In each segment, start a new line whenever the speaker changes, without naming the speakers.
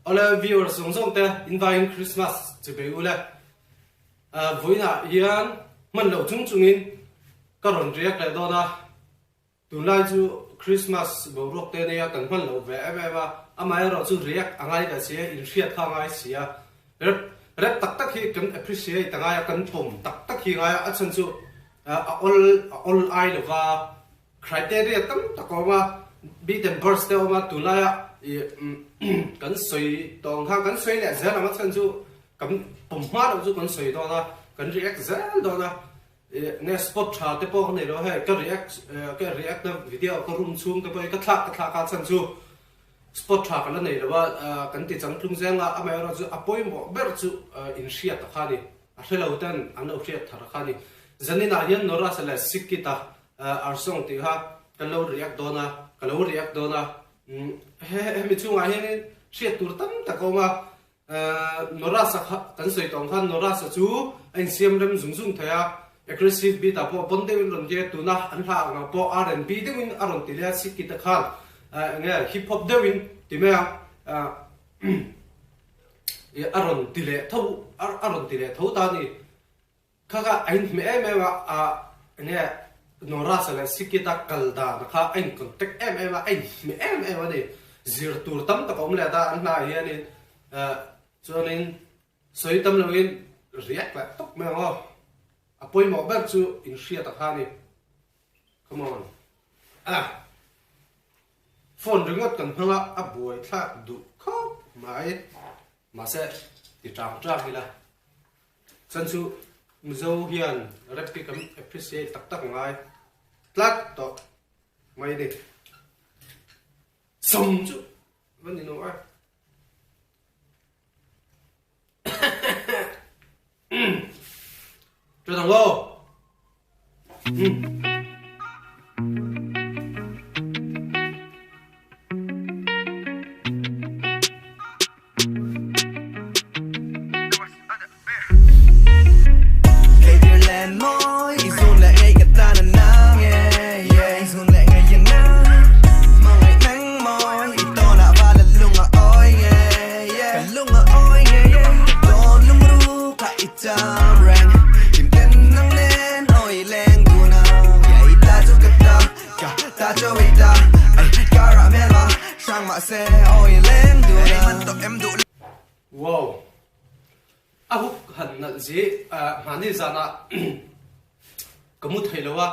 Alle viewers Tluangtea invite Christmas to be ule. Vui na hian man lo chung chungin karon riak le do na tun lai chu Christmas bo rok te ne ya kan man lo ve ba amai ro chu riak angai ka sia in riat kha ngai sia rep tak tak hi kan appreciate ta ngai kan pom tak tak hi ngai a chan chu all ai lo va criteria tam ta ko ma bi tem burst te ma tu la ya kan soi tong ha kan soi le za na ma chan chu kan pom ma lo chu kan soi do na kan react za do na ne spot tha te po ne lo he ka react na video ko room chung te po ka thla ka chan chu spot tha ka la nei lo wa kan ti chang Tluangtea nga amai ro chu apoi mo ber chu in shia ta khani a helo tan an o shia thar khani zanina hian nora sala sikita ar song ti ha kan lo react do na he mi chu nga hian shia tur tam ta ko ma nora sa kan soi tong khan nora sa chu anh siam rem zung thaya aggressive beat apo bonde win ron je tu na an ha nga po R&B de win aron ti le sikita khan nga hip hop de win ti me aron ti le tho ta ni kha anh me wa nga nora sa le sikita kalda na kha anh contact wa anh me wa ni zir tur tam ta kom le ta an na hian ni cho nên soi tâm lo in react lại tốc me ngo apoi mo ba chu in shia ta khani come on phone ringot kan phanga a buai thla du kho mai ma se ti tang hi la chan chu mzo hian rap kam appreciate tak ngai tlat to mai ni som chu vẫn đi nói cho thằng Ngô wow hút hẳn là gì hẳn đi ra na có một thầy lâu à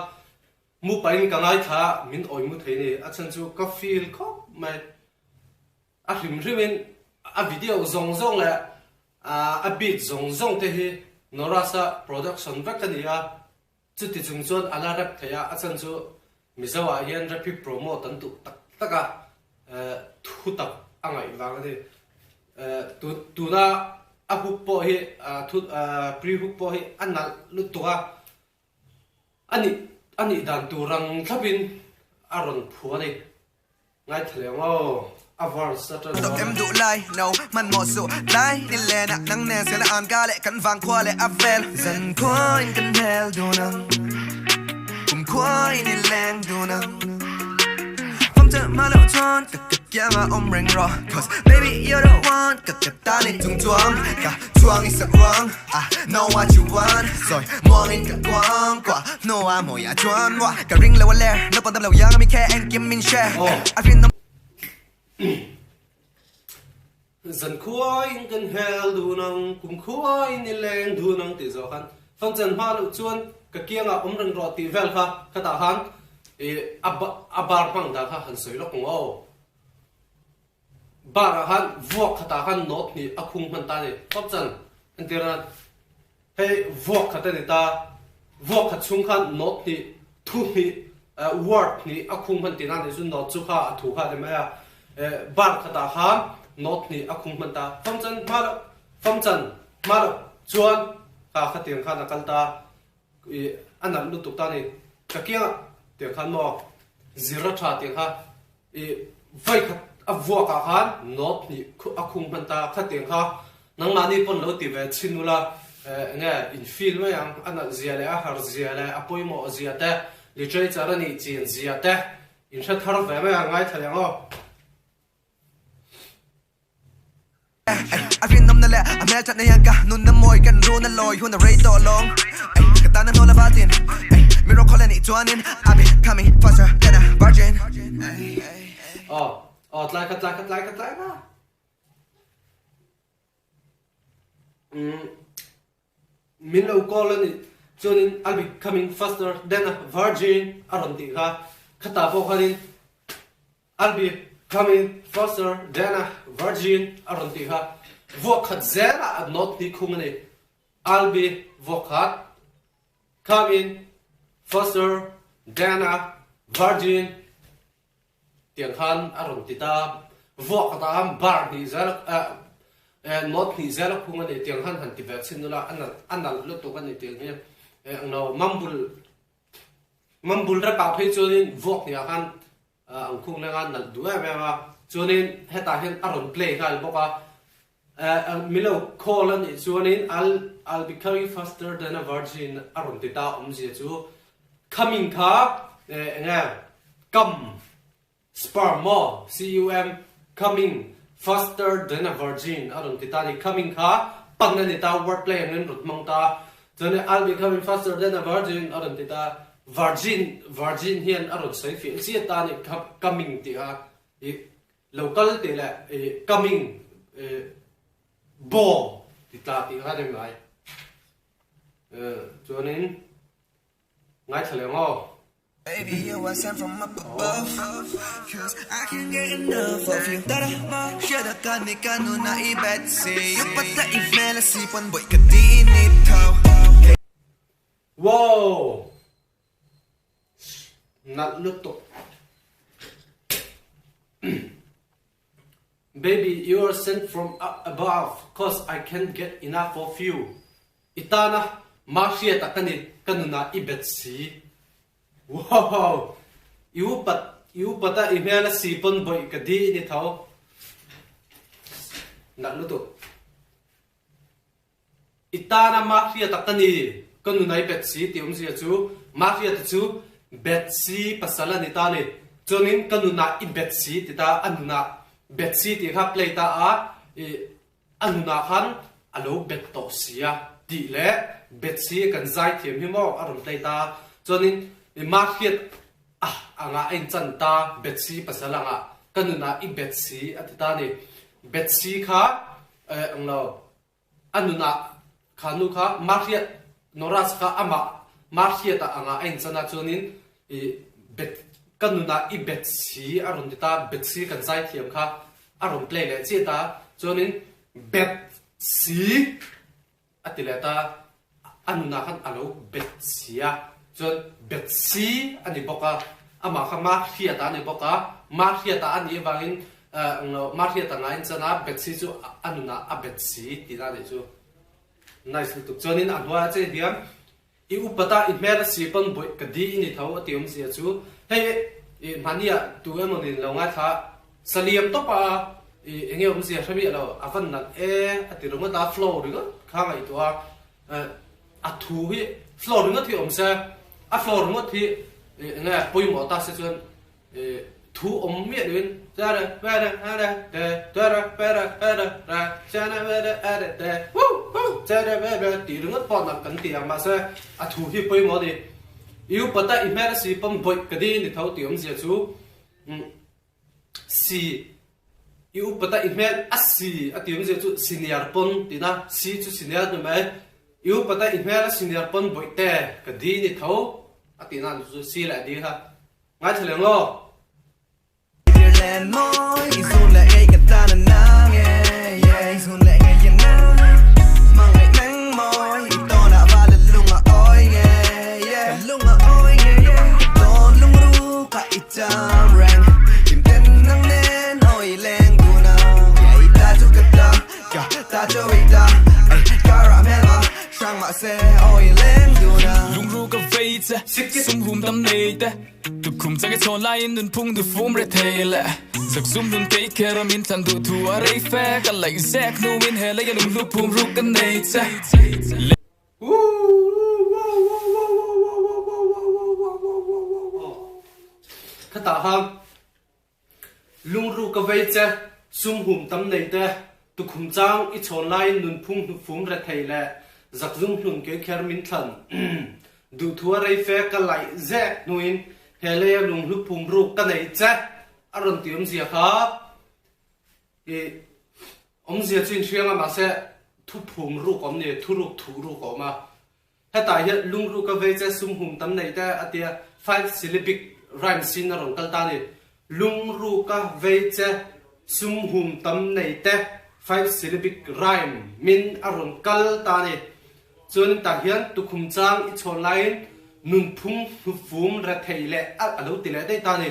mua bánh cái ngày thà mình oi mua thầy này à chân chú có feel khóc mà hình mình video zawng là beat zawng thế hi nó ra sa production vector này chú thì chúng tôi anh rap thầy chân chú mình sao hiện rap promote tận tụ tất cả thu tập anh ấy vàng thế tu na hook po hi pre hook po hi anna lutua ani dan turang thabin aron phuani ngai thleng avar satan
em đủ lai no man mo su lai ni le na nang ne se la an ga le kan wang khwa le avel zan khwa in kan hel do nang khwa in leng do nang to my little tron, yeah, my own ring raw. Cause baby, you're the one, got the tani Tluangtea. Got Tluang is wrong, I know what you want. So, more in the quang, no, I'm more ya Tluang. Got ring low lair, no pon them low young, me care and give me share. I feel no.
Dần khua in cần hell du nang, cùng khua in leng du nang ti zo han. Phong chân hoa lụ chuan, cái kia ngà rừng rọ ti vel kha, cái ta han. Abar pang da han soi lok ngo bar han vok khata han not ni akhung man ta ni top chan antira hey vok khata ni ta vok khat chung khan not ni thu ni word ni akhung man ti na ni su not chu kha thu kha de ma bar khata han not ni akhung man ta phong chan ma chuan kha khatiang kha nakal ta anan lu tuk ta ni ka kia tiếng khăn mò zira cha tiếng ha vai khát avua cả khan not ni akhung man ta khát tiếng ha nang mani pon lo ti ve chinula nghe in film yang ana zia le har zia le apoi mo zia te li chei chara ni chin zia te in sha thar ve ma ngai thayang o
I feel numb nè I mẹ chặt này yang cả nun nằm môi gần ru nè lôi hun nè rate đỏ long cái ta nè nô là vatin mirror calling it joining I be coming faster than a virgin
lại ba min lo call ni cho nên I'll be coming faster than a virgin aron ti kha khata po khanin I'll be coming faster than a virgin aron ti kha vok khat zera not ti khung ni I'll be vok khat coming faster than a virgin tiếng khan aron ti ta vok ta am bar ni zera not ni zera khung ni tiếng khan han ti ve chin la an lo to kan ni tiếng ni no mambul ra pa phei cho nên vok ni khan ang khung na ngal du ma cho nên heta hen aron play gal boka milo call an cho nên I'll be coming faster than a virgin aron ti ta ji chu coming kha nga come sperm more coming faster than a virgin aron ti ta ni coming kha pang na ni ta word play ngin rut mang ta cho nên I'll be coming faster than a virgin aron ti ta virgin hian aron sai fi chi ta ni coming ti ha local ti la coming bo ti ta ti ha de ngai cho nên ngai thale ngo
Baby, you are sent from up above Cause I can't get enough of you Tara, shada ka ni kanu na ibet si You pata i-mela si pan boy ka di initaw
Wow Not luto Baby, you are sent from up above Cause I can't get enough of you Itana, makshiya ta kanu na ibet si Wow, you pata email si pon boy ka di ni thao na luto itana mafia takani kanu nai bet si ti si chu mafia ta chu bet si pasala ni ta ni chonin kanu na I bet si ti ta anuna bet si ti kha play ta a anuna khan alo bet to sia ti le bet si kan zai thiam hi mo aron play ta chonin market anga engtin ta betsi pasalanga kanuna I betsi atita ni betsi kha anglo anuna khanu kha market noras kha ama market anga engtina chonin bet kanuna I betsi aron ta betsi kan sai thiam kha aron play le chi ta chonin betsi atileta anuna khan alo betsia John betsi ani boka ama khama khiata ani boka ma khiata ani bangin ma khiata ngain chana betsi chu anuna a betsi tina le chu nice to chonin anwa che diam I upata I mer si pon boy kadi ni thau atium sia chu hey mania tu emoni longa tha saliam to pa engem sia thami lo avan na atirunga ta flow ringa khanga I to a thu hi flow ringa thi omsa a floor ngot thi nga poi mo ta se chuan thu mi lin ra ra chana de chana ti ngot pon na kan ti ma se a thu hi poi mo di yu pata I mer si pom boy ka di ni thau ti sia chu si yu pata I mer a si a ti sia chu senior pon ti na si chu senior no mai yu pata I mer senior pon boy te ka di ni thau atina su si la di ha ngai thale ngo
Ireland moi isun la ei ka ta na na yeah isun la ei ya na mangai nang moi to na va la lunga oi yeah lunga oi yeah don lung ru ka itam rang tim ten nang nen oi leng du na yeah ta chu ka ta cho ita ai caramel sang ma se oi leng du na
lung ru ka veita sum hum tam nei te tu khum cha ke chon lai nun phung du fum re thele sak sum nun te kera min tan du tu are fe ka lai zek nu min hele ya lung lu phum ru kan nei cha
khata ham lung ru ka veita sum hum tam nei te tu tu khum chang I chon lai nun phung nu phum ra thei le zak zum hlum ke kher min than du thua rei fe ka lai ze nuin hele lung lu phum ru ka nei cha aron tiom zia kha zia chin thiang ma se thu phum ru kom ne thu ru ko ma ha ta hi lung ru ka ve che sum hum tam nei ta atia 5 syllabic rhyme sin rong kal ta ni lung ru ka ve che sum hum tam nei te 5 syllabic rhyme min aron kal ta ni chun ta hian tu khum chang I chon lai nun phung nu phum ra thei le a lo ti le dei ta ni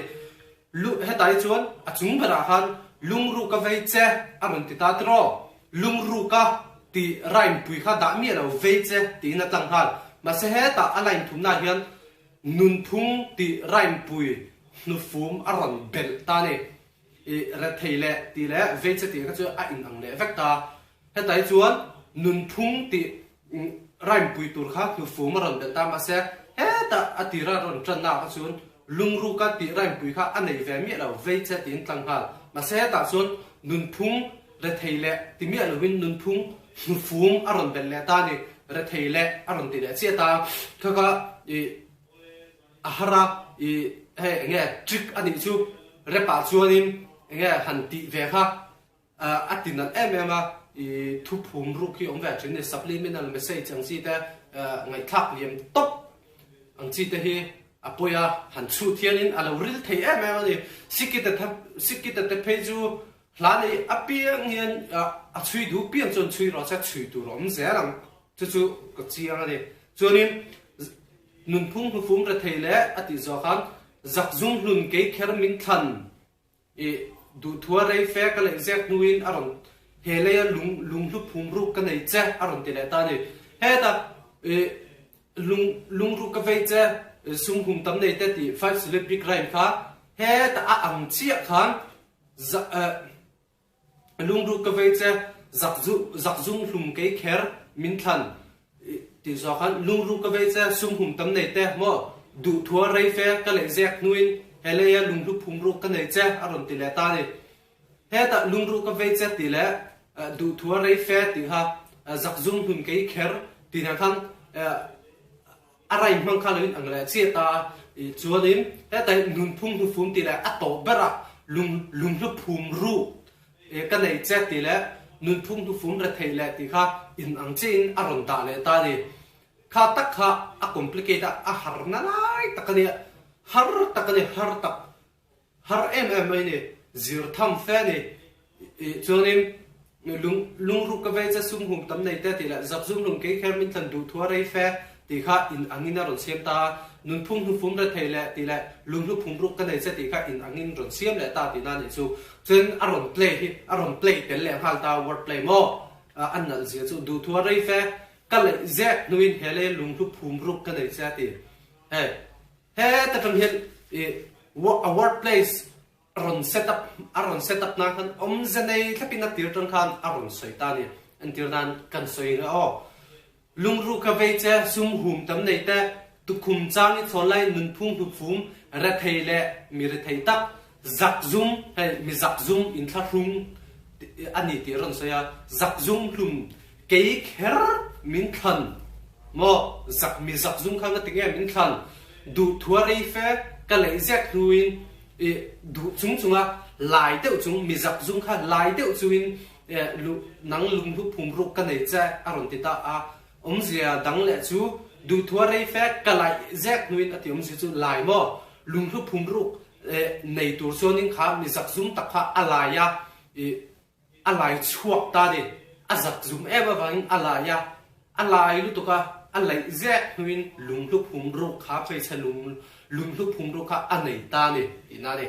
lu he tai chuan a chung bara khan lung ru ka ve che aron ti ta tro lung ru ka ti rhyme pui kha da mi lo ve che ti na tang hal ma se he ta alain thum na hian nun phung ti rhyme pui nu phum aron bel ta ni ra thei le ti le ve che ti ka chu a in ang le vek ta he tai chuan nun phung ti rhyme pui tur kha nu phum aron bel ta ma se he ta atira ron tran na ka chuan lung ru ka ti rhyme pui kha anei ve mi lo ve che ti tang hal ma se ta chuan nun phung ra thei le ti mi lo win nun phung nu phum aron bel le ta ni ra thei le aron ti le che ta kha ka ahara he nge chik ani chu repa chuanin nge han ti ve kha atinan emema thu phum ru ki ong ve chin supplemental message ang si ta ngaithla lian top ang chi te hi apoya han chu thianin alo ril thei emema ni sikita te pheju hlani apiang hian a chui du piang chon chui ro cha chui tu rom zelang chu ko chiang ani chuanin nun phung nu phum ra thei le ati zo khan zak zum hlun ke kher min than du thua rei fe ka le zek nuin aron hele lung lu phum ru ka nei che aron ti le ta ni he ta lung ru ka ve che sum hum tam nei te ti 5 syllabic rhyme kha he ta a ang chia khan lung ru ka ve che zak zum hlum ke kher min than ti zo khan lung ru ka ve che sum hum tam nei te mo du thua rei fe ka le zek nuin hele ya lung lu phum ru ka nei che aron ti le ta ni he ta lung ru ka ve che ti le du thua rei fe ti ha zak zum hlum ke kher ti na khan arai mang khan in ang le che ta chuanin he ta nun phung nu phum ti le a to bera lung lu phum ru ka nei che ti le nun phung nu phum ra thei le ti kha in ang chin aron ta le ta ni kha tak kha a complicate a har na lai takani har em ni zir tham fe ni chuanin lung ru ka ve cha sum hum tam nei te ti la zap zum lung ke kher min than du thua rei fe ti kha in angin ron siam ta nun phung nu phum ra thei le ti la lung lu phum ru ka nei che ti kha in angin ron siam le ta ti na ni chu chen aron play tel le hal ta word play mo an nal zia chu du thua rei fe ka le ze nuin hele lung lu phum ru ka nei che ti he ta tam hian a word plays aron set up na khan zanei thapina tir tang khan aron soi ta ni an tir nan kan soi ga lung ru ka ve che sum hum tam nei te tu khum chang I thon lai nun phung nu phum ra thei le mi ra thei tak zak zum he mi zak zum in thla hrung ani ti ron soya zak zum hlum ke kher min khan mo mi zak zum khan ka tinge min khan du thua rei fe ka le zek nuin du chunga lai deuh chung mi zak zum kha lai deuh chuin nang lung lu phum ru ka nei cha aron ti ta a zia dang le chu du thua rei fe ka lai zek nuin ati zia chu lai mo lung lu phum ru nei tur sonin kha mi zak zum tak kha alaya alai chuak ta ni a zak zum eba wang alaya alai lu to ka alai zek nuin lung lu phum ru kha phei cha lung lu phum ru kha anei ta ni ina ni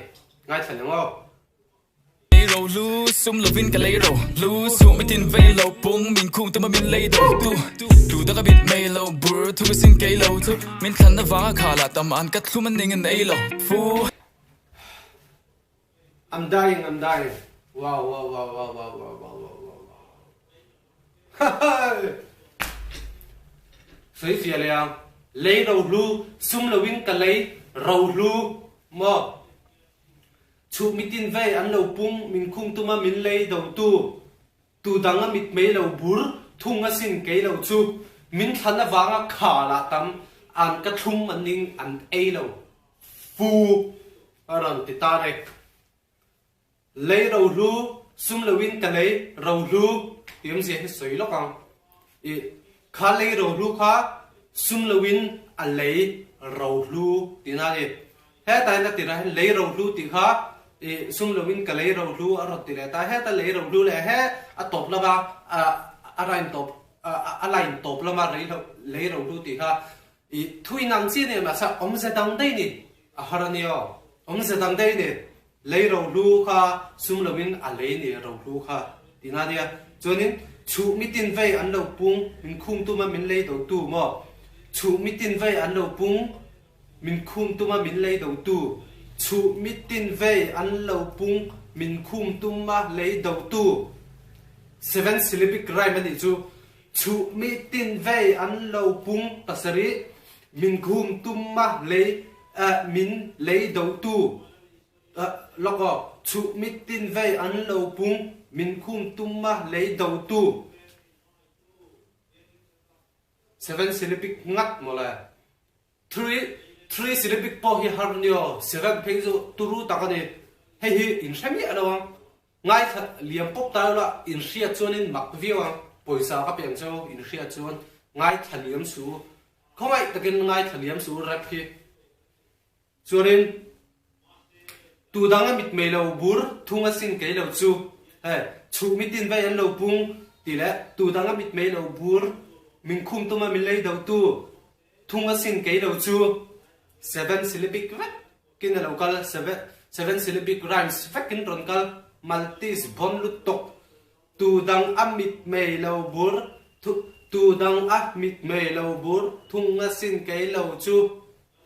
ngai than ngo
Lô lu sum lovin ka lay ro lu sum mit in ve lo pung min khum ta min lay do tu da ka bit mai lo bur tu sin ke lo tu min khan na wa khala tam an ka thlu man ning nei lo fu
I'm dying wow soi fia liang lay ro lu sum lovin ka lay ro lu mo chu mitin ve an lo pung min khung tuma min lei do tu tu danga mit me lo bur thunga sin ke lo chu min thana wanga khala tam an ka thum maning an e lo fu aran ti tare lấy rau lu sum lovin ka lấy rau lu tiêm gì hết sấy lắm con khá lấy rau lu khá sum lovin à lấy rau lu thì na đi hết tay na thì ra lấy rau lu thì khá sum lovin ka lấy rau lu ở rồi thì là ta hết ta lấy rau lu là hết à top là ba à line top là mà lấy rau lu thì khá thui nang chi này mà sao ông sẽ đăng đây nè à harin yo ông sẽ đăng đây nè lấy rau lu kha sum lovin à lấy nè rau lu kha thì na đi cho nên chú mi tin vay ăn lâu bung mình khum tu mà mình lấy đầu tu mà chú mi tin vay ăn lâu bung mình khum tu mà mình lấy đầu tu chú mi tin vay ăn lâu bung mình khum tu mà lấy đầu tu seven syllabic rhyme này chú mi tin vay ăn lâu bung pasari mình khum tu mà lấy mình lấy đầu tu lọc chú mi tin vay ăn lâu bung min khum tumma lấy đầu tu seven syllabic ngat mola three syllabic po hi harnyo seven pheju turu takani hei hi in sami alawang ngai tha liam pop ta la in ria chuanin mak viwa poisa ka peng cho in ria chuan ngai thaliam su khomai takin ngai thaliam su rap hi chuanin tu danga mit melo bur thunga sin ke lo chu chú mi tin vay ăn lâu bung thì lẽ tu đang ngắm mít mấy lâu bur mình khum tu mà mình lấy đầu tu thung ở xin cái đầu chu seven syllabic vết cái này lâu cal seven syllabic rhymes vết cái tròn cal maltis bon lút tộc tu đang ngắm mít mấy lâu bur tu đang ngắm mít mấy lâu bur thung ở xin cái lâu chu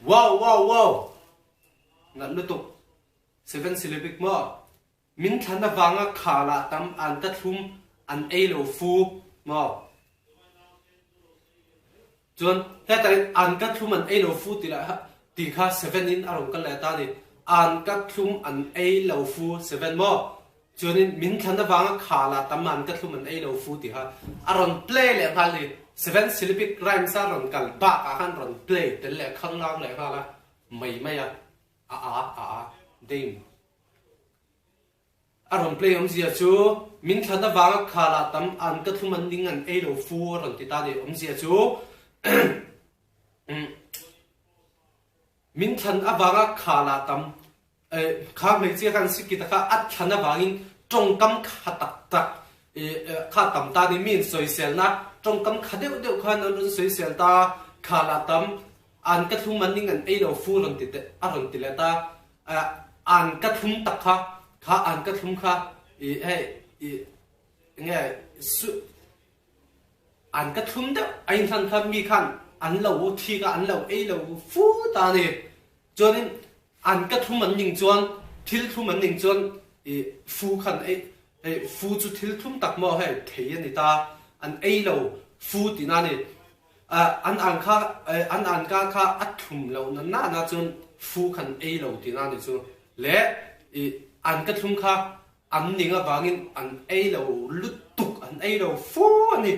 wow ngắt lút tộc seven syllabic mà min thana wanga khala tam an ka thum an elo fu mo chon ta ta an ka thum an elo fu ti kha 7 in arong ka la ta ni an ka thum an elo fu 7 mo chonin min thana wanga khala tam an ka thum an elo fu ti ha aron play le hal ni 7 syllabic rhyme sa ron kal ba ka han ron play tel le khang lang le ha la mai a dim aron play zia chu min thana wanga khala tam an ka thum an ding an elo fu ron ti ta ni zia chu min than awanga khala tam kha me chi kan sikita kha at thana wangin tongkam kha tak kha tam ta ni min soi sel na tongkam kha deu kha na run soi sel ta khala tam an ka thum an ding an elo fu ron ti te aron ti la ta an ka thum tak kha an ka thum kha nghe su an ka thum da ai than kha mi khan an lo thi ka an lo e lo fu ta ni cho nên an ka thum an ning chuan thil thum an ning chuan fu khan fu chu thil thum tak mo he thei ani ta an e lo fu ti na ni an ka kha at thum lo na chuan fu khan e lo ti na ni chu le an ka thum kha an ninga wangin an e lo lut tuk an e lo fu ani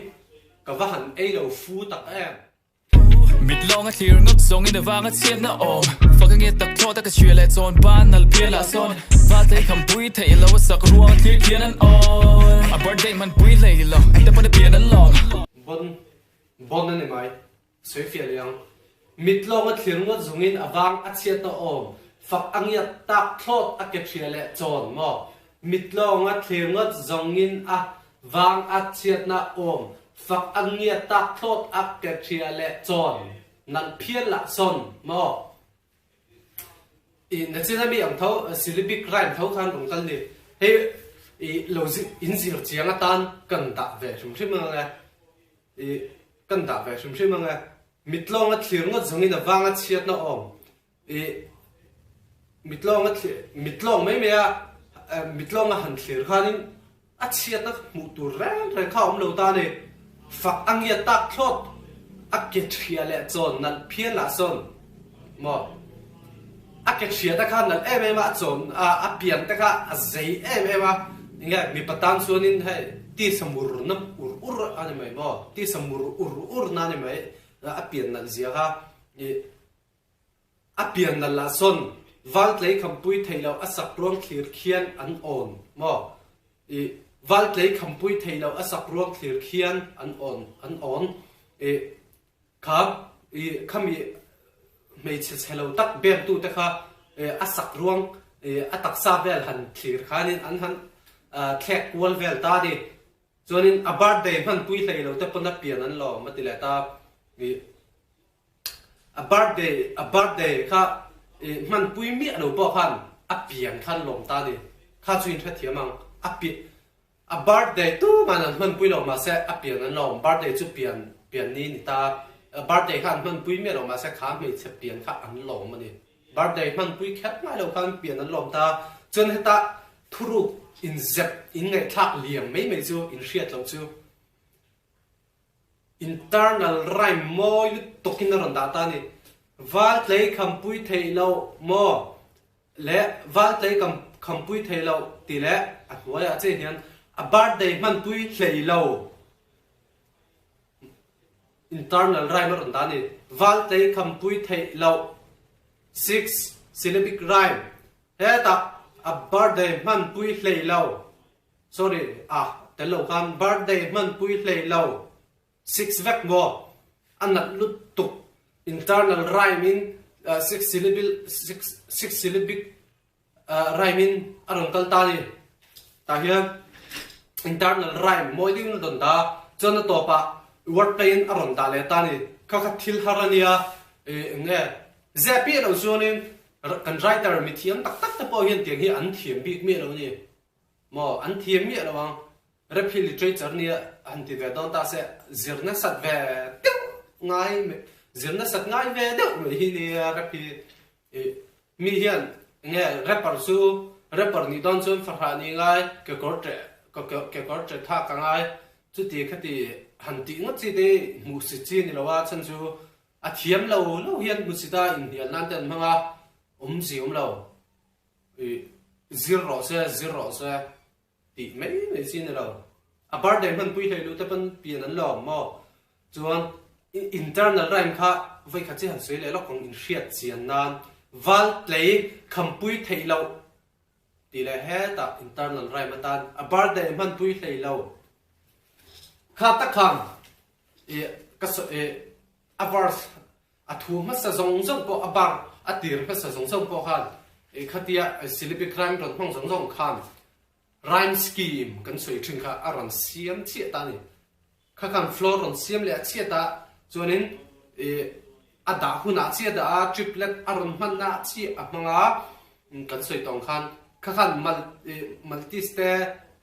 ka wa han e lo fu tak
mít long a clear nút zawng in the wang a chiat na om fucking it tak thot ka chue le chon ban nal pia la son va te kham pui thei lo sak ruang thil pian an on a birthday man pui lei lo te pon pian an long
bon ani mai soi fia liang mít long a clear nút zawng in awang a chiat na om fak angya tak thot a ke thia le chon mo mít long a clear nút zawng in a wang a chiat na om phật ăn nghe ta thốt ác kẹt chia lệ tròn nặng phiên lạ son mò nãy giờ mi ông thấu syllabic rhyme thấu khan đồng căn đi hey lâu in gì ở chiang tan cần tạ về chúng sinh măng à cần tạ về chúng sinh măng à mít long á thiền ngất giống như là vang á chiết nó ổn mít long mấy mẹ mít long á hẳn thiền khan á chiết nó mù tù rèn khao ông đầu ta này phật ăn nghe ta thốt ác kết chia lệ tròn nặn phiên là son mò ác kết chia ta khăn nặn em mà tròn biển ta khá giấy em mà nghe mi bắt tan xuống in hay ti samur nam ur ani mai mo ti samur ur na ni mai a pian nan zia ha a pian nan la son val tlei khampui theilo asak ruang thlir khian an on mo val tlei khampui theilo asak ruang thlir khian an on kha khami mei che hello tak bem tu te kha asak ruang atak sa vel han thlir khanin an han thek wal vel ta di chuanin a birthday man pui theilo te pona pian an lo matile ta a birthday kha man pui mi alo po khan a pian khan lom ta di kha chuin tha thiamang a birthday tu man pui lo ma se a pian an lom birthday chu pian ni ni ta birthday khan man pui mi lo ma se kha me che pian kha an lom ma ni birthday man pui khat mai lo khan pian an lom ta chun heta thuru in zep in ngai thak liang mai chu in hriat lo chu internal rhyme moi tokin ron da ta ni val tlei khampui theilo mo le val tlei khampui theilo ti le a hnuaya che hian a birthday man pui theilo internal rhyme ron da ni val tlei khampui theilo 6 syllabic rhyme heta a birthday man pui theilo sorry telo kan birthday man pui theilo 6 vek mo anat lut tuk internal rhyming 6 syllabic rhyming aron kalta ni ta hian internal rhyme moi ding don da chona to pa word plain aron da le ta ni kha thil harania nge zapi ro zonin kan writer mi thiam tak tak ta po hian tiang hi an thiam bi mi lo ni mo an thiam mi lo wang rap literature ni an ti ve don ta se zirna sat ve ngai zirna sat ngai ve de hi ni rap mi hian nge rapper ni don chun farha ni ngai ke korte tha ka ngai chu ti khati han ti ngo chi de mu si chi ni lo wa chan chu a thiam lo hian mu si ta in hian nan ten manga si lo zero se ti mấy xin rồi à bar day man pui hay lu ta pan pian an lo mo chuan internal rhyme kha vai kha chi han sei le lo kong in hriat chian nan val play khampui theilo ti le he ta internal rhyme atan a bar day man pui theilo kha ta kham ka so a verse a thu ma sa zong po a bar a tir ma sa zong po khan khatia syllabic rhyme ron phong zong khan rhyme scheme kan soi thing kha aron siam chi ta ni kha kan flow ron siam le chi ta chuanin ada huna chi da triplet aron man na chi a manga kan soi tong khan kha kan multi ste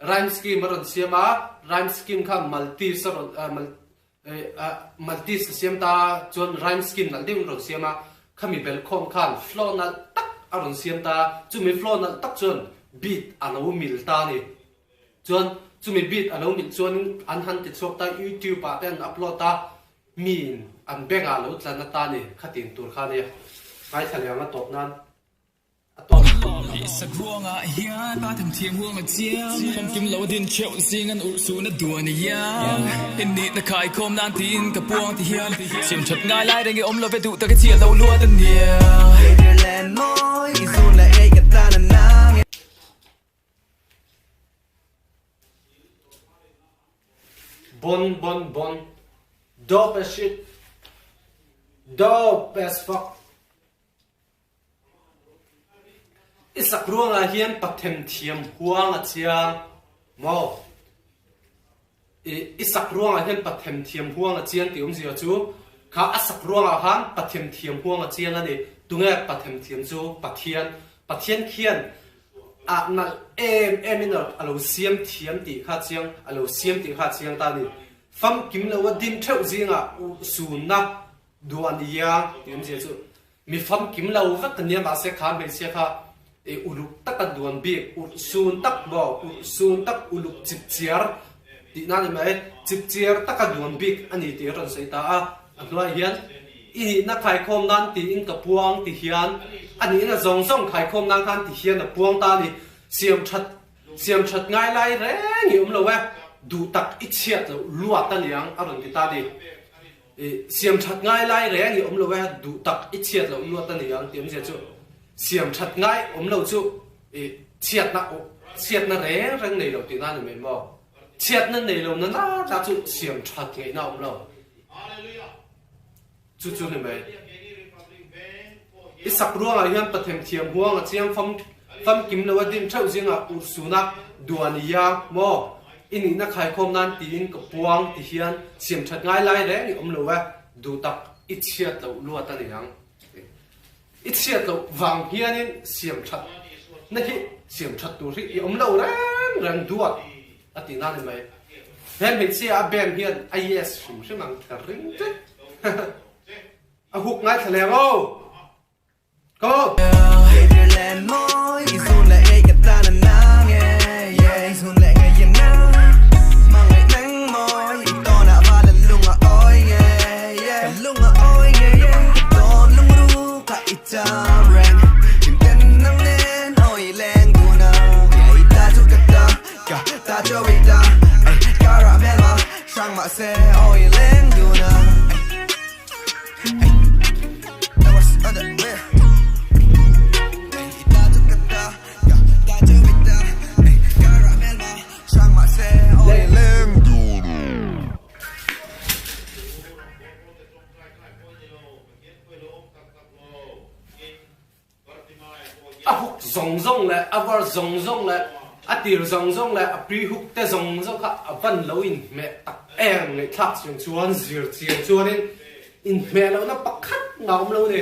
rhyme scheme ron siama rhyme scheme kha multi saron multi siam ta chuan rhyme scheme na ding ron siama khami bel khom khan flow na tak aron siam ta chumi flow na tak chuan beat alo mil ta ni chuan chumi beat alo mil chuan an han ti chok ta YouTube pa ten upload ta min an benga lo tlana ta ni khatin tur kha ni kai thalianga top nan
Sa ruang a hian ba tham thiam huang a chiang khom kim lo din cheu sing an ur su na duan yang in ni na khai khom nan tin ka puang ti hian sim chat ngai lai deng om lo ve du ta ka chia lo lua ta nia
Land moi isun la e ka ta na na
bon dope as shit dope as fuck isak ruang a hian pathem thiam huang a chiang mo isak ruang a hian pathem thiam huang a chiang ti zia chu kha asak ruang a han pathem thiam huang a chiang ani tunga pathem thiam chu pathian khian a na em in alo siam thiam ti kha chiang alo siam ti kha chiang ta ni fam kim lo din theu zinga su na duan ya ti zia chu mi fam kim lo va tania ma se kha me se kha uluk taka duan bi sun tak bo sun tak uluk chip chiar ti na ni mai chip chiar taka duan bi ani ti ron sei ta a anwa hian i na khai khom nan ti in ka puang ti hian ani na zong khai khom nan kan ti hian na puang ta ni siam that ngai lai re ngi lo wa du tak ít chiết lo luat tan yang aron ti ta đi siam that ngai lai re ni lo wa du tak ít chiết lo luat tan yang tiam je chu siam that ngai lo chu chiết na re rang nei lo ti na ni mo chiết na nei lo na chu siam that ngai na lo chu ni mai isak ruang hian pathem thiam huang chiang fam kim lo dim thau zinga ursuna duania mo ini na khai khom nan tin ko puang ti hian siam that ngai lai re ni lo wa du tak ít chiat lo luat ta ni hang ít chiat lo wang hian in siam that na hi siam that tu ri lo ran duat ati na ni mai hen he chi a ben hian yes sim mang ka ring te a huk ngai thale go go
Lên môi xuân lại ấy cái ta nắng yeah xuân lại ngày yên nắng mà ngày nắng môi to nạ va lên lung à oi yeah lung à oi yeah to lung ru cả ít ta rang tìm tên nắng lên oi lên buồn nào yeah ta chút cả ta cho biết ta caramel mà sang mà xe oi lên buồn nào that was underwear.
Zawng le avar zawng le atir zawng le apri huk te zawng kha avan lo in me tak eng ngai thak chung chuan zir chiang chuan in me lo na pakhat ngaum lo ne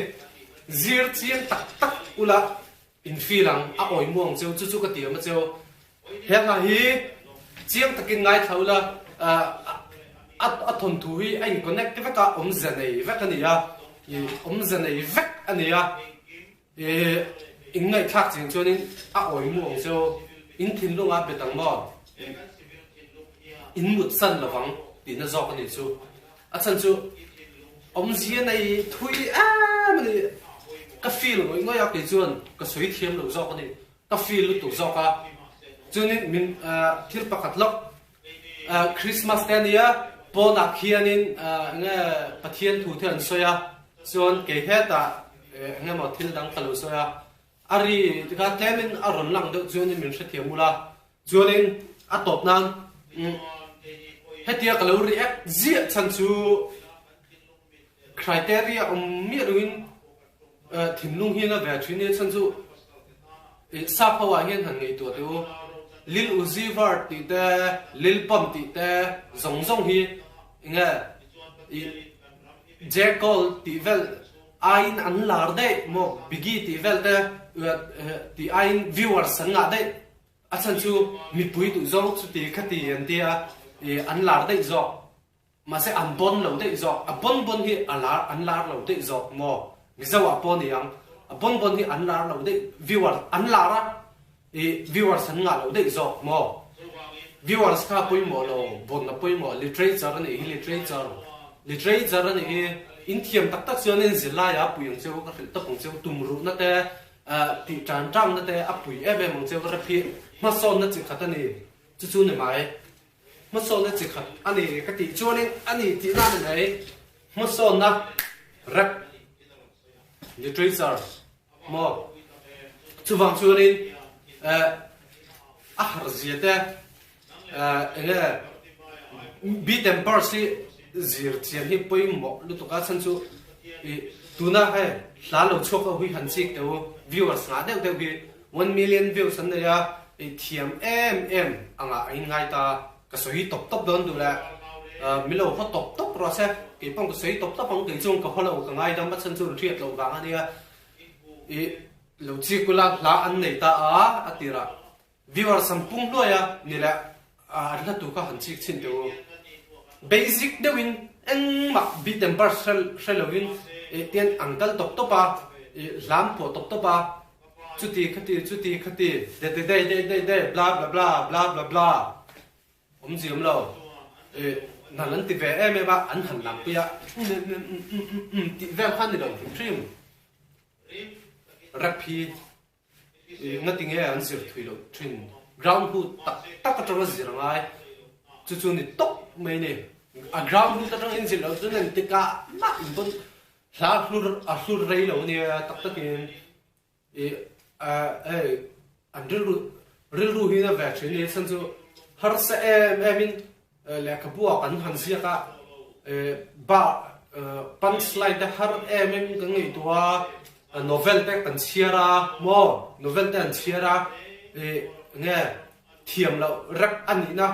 zir chiang tak ula in filang a oi muang chu ka tiam chu henga hi chiang takin ngai thaula a thon thu hi ai connect ve ka zanei ve ka nia zanei ve ania in ngay khác chính cho nên oi muang cho engtin lo nga betang mo in mut san la wang ti na zok ni chu chan chu zia này thui mani ka feel ngoi ya ke chuan ka soi thiam lo zok ni ka feel lu tu zoka cho nên min thil pakhat lok Christmas ania pona khianin nga pathian thu thian soya chuan ke heta nga mo thil dang kalu soya ari ka temin aron lang do chuanin min hre thiamula chuanin atop nan hetia kalau react zia chan chu criteria mi ruin thinlung hi na ve thine chan chu sa phawa hian han ngei to tu lil uzivar ti te lil pam ti te zawng hi nga jekol ti vel ain an lar de mo bigi ti vel te ti ain viewers an nga de achan chu mi pui tu zawng chu ti khati an tia an lar de zo ma se an bon lo de zo a bon hi an lar lo de zo mo mi zawa pon yang a bon hi an lar lo de viewer an lara viewers an nga lo de zo mo viewers ka pui mo lo bon na pui mo literature ni literature ni in thiam tak chuanin zila ya puyang cheu ka fel tapung cheu tumru na te ti tang na te apui ebe mong cheu ka phi ma son na chi khatani chu ni mai ma son na chi khat ani ka ti chuanin ani ti na nei ma son na rap literature mo chu wang chuanin har ziate enge bi temper si zir chian hi poi mo lu to ka chan chu tuna hai hla lo chok hui han chik te viewers nga de bi 1 million views an ya thiam anga in ngai ta ka soi top don du la milo ho top ro se ki pong ka soi top pong ke chung ka holo ka ngai dam ba chan chu riat lo wang ania lo chi kula hla an nei ta atira viewers sampung lo ya ni la hla tu ka han chik chin te basic de win en mak bi temper shallowin tian uncle top pa lam po top pa chuti khati de bla bla bla zium lo na lan ti ve em ba an han lam pia ti ve khan ni lo trim rapi ngating e an sir thui lo trim ground hu tak ka tro zir ngai chu ni tok mai ni a ground ta tang in sil lo chu nen tika na in bon hla hlur rei lo ni tak takin an ru hi na vaccine ni san chu har sa in le ka bua kan han sia ka ba pan slide da har em ka ngai tua novel te kan chiara mo novel te an chiara nge thiam lo rak ani na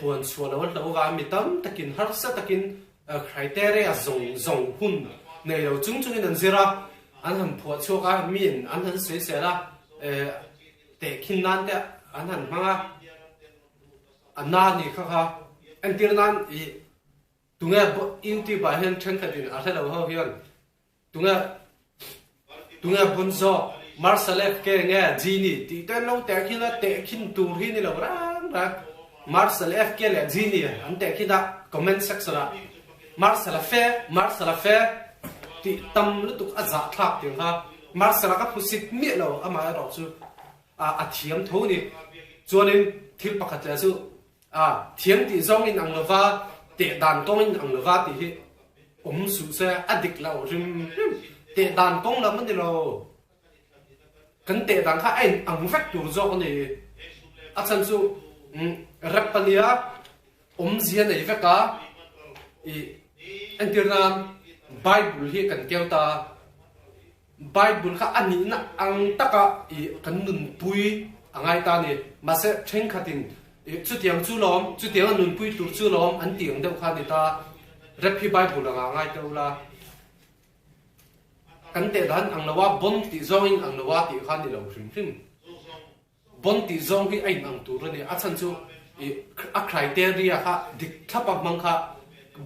puan chua lo lo wa mi tam takin har sa takin criteria zawng hun nei lo chung in an zira an han phua chu ka min an han se se la te khin nan te an han manga anna ni kha an tir nan I tunga YouTube ba hen chen khatin a thela ho hian tunga bunzo marsalef ke nge jini ti ten no te khin tur hi ni lo ra marsalef ke le jini an te khida comment section la marsala fe ti tam lu tuk aza thak ting ha marsala ka phusit mi lo ama ro chu a thiam tho ni chuanin thil pakhat la chu thiam ti zawng in ang lova te dan tong in ang lova ti hi su se adik lo rim te dan tong la man ni lo kan te dan kha ai ang vek tur zo ni a chan chu rapania zia nei veka entirnan bible hi kan keuta bible kha ani na ang taka kan nun pui angai ta ni ma se theng khatin chu tiang nun pui tur chu lom an tiang deuh kha ni ta repi bible anga ngai te ula kan te dan ang lawa bon ti zawng in ang lawa ti kha ni lo hrim bon ti zawng hi ai ang tur ni a chan chu a criteria kha dik thapa mang kha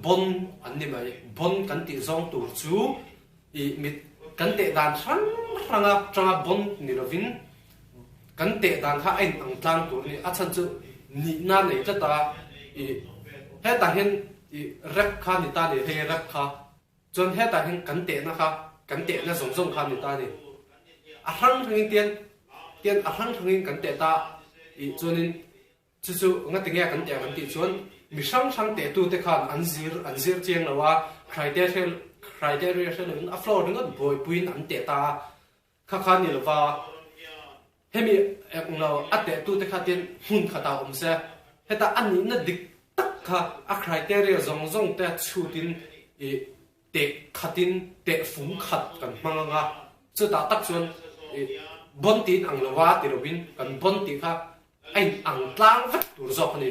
bon an ni mai bon kan ti zawng tur chu mit kan te dan ranga bon ni lovin kan te dan kha ai ang tlang tur ni a chan chu ni na nei ta ta he ta hen rap kha ni ta ni he rap kha chon he ta hen kan te na zawng kha ni ta ni a hang thangin tian a hang thangin kan te ta chonin chu nga tinga kan ti chon mi sang te tu te khan an zir cheng lawa criteria se lo a floor ngot boy puin an te ta kha ni lawa hemi no ate tu te khatin hun khata se heta ani na dik tak kha a criteria zawng te chutin te khatin te fum khat kan manga chu ta tak chon bon tin ang lawa ti robin kan bon ti kha ai ang tlang vek tur zok ni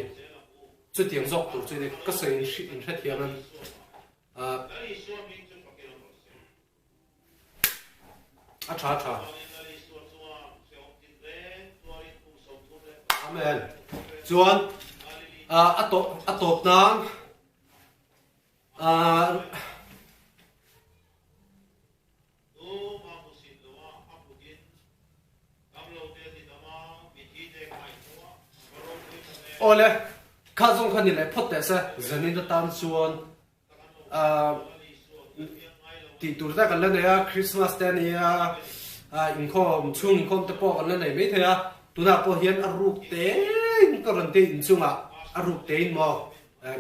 chu tiang zok tur chu ni ka sein shi in the thianan a cha amen chuan atop nang ole khazong khani le photte sa zanin da tan chuan ti turda kan la ya Christmas te ni inkhom te po kan la nei me thea tuna po hian aruk te ko ran te in chunga aruk te in mo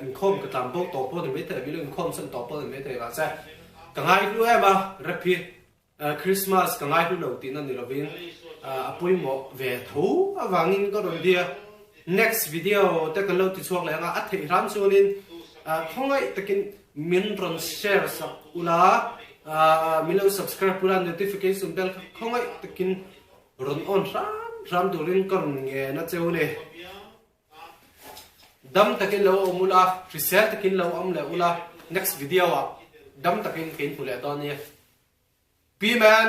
inkhom ka tam bo to po ni me thea bi inkhom san to po ni me thea sa ka ngai lu ema repeat Christmas ka ngai lu lo ti na ni lovin apoi mo ve thu awangin ko ron dia next video ta kan lo ti chuak la nga athei ran chunin khongai takin min ron share sap ula milo subscribe pula notification bell khongai takin ron on ram durin kon nge na cheune dam takin lo omula reset takin lo am la ula next video dam takin kin pula to ni p man